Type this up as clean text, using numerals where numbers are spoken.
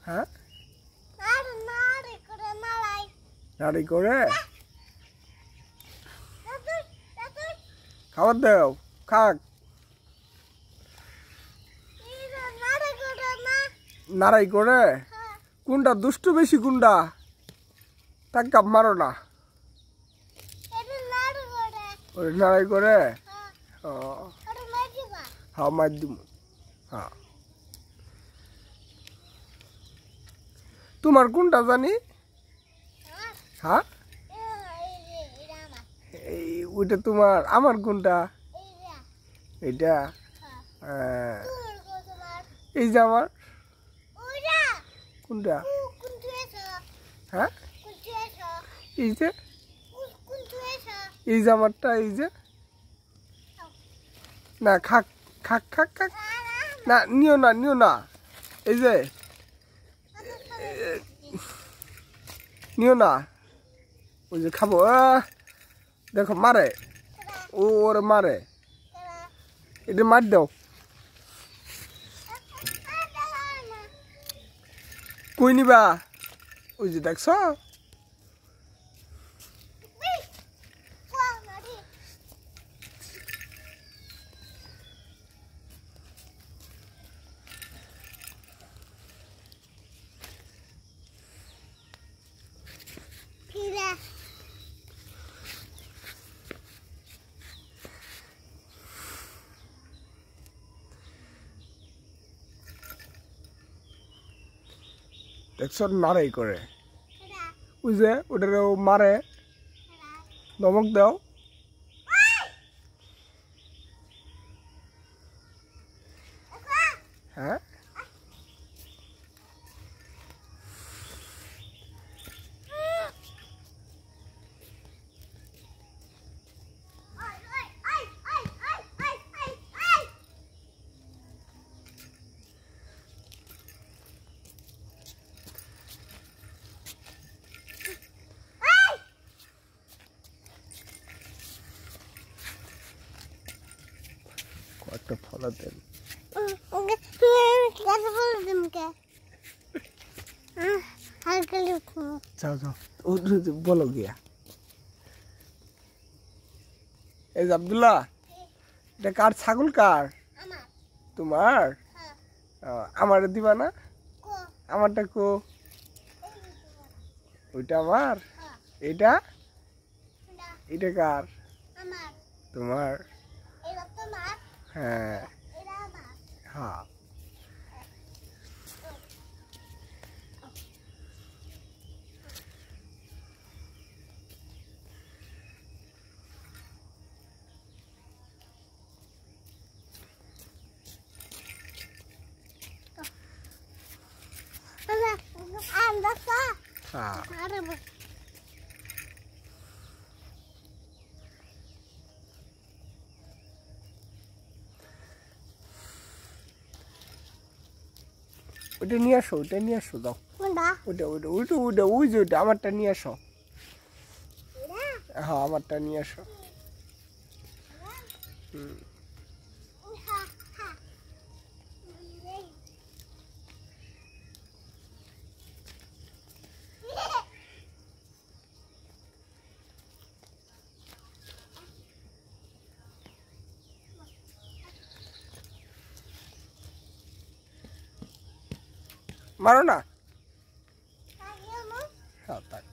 হ্যাঁ নাড়ি করে খাবার দাও খাক নাড়াই করে কোনটা দুষ্টু বেশি কোনটা টাকা মারো না ওই নাড়াই করে হ্যাঁ মার দিব হ্যাঁ তোমার কোনটা জানি হ্যাঁ এই ওইটা তোমার আমার কোনটা এইটা এই যে আমার কোনটা হ্যাঁ এই যে আমারটা এই যে না খাক খাক খাক খাক না নিও না এই যে নিও না ওই যে খাবো দেখো মারে ওরে মারে এটা মার দাও কই নিবা ওই যে দেখছ দেখছ নাড়াই করে ওই যে ওটারে মারে ধমক দাও হ্যাঁ একটা ফলা দেন যাও বলো গিয়া এই যে আব্দুল্লাহ এটা কার ছাগল কার তোমার আমার দিবা না আমারটা কো ওইটা আমার এটা কার তোমার হ্যাঁ হ্যাঁ ওইটা নিয়ে আসো দাও ওইটা ওই যে ওইটা আমারটা নিয়ে আসো হ্যাঁ আমারটা নিয়ে আসো মারো না হ্যাঁ তাই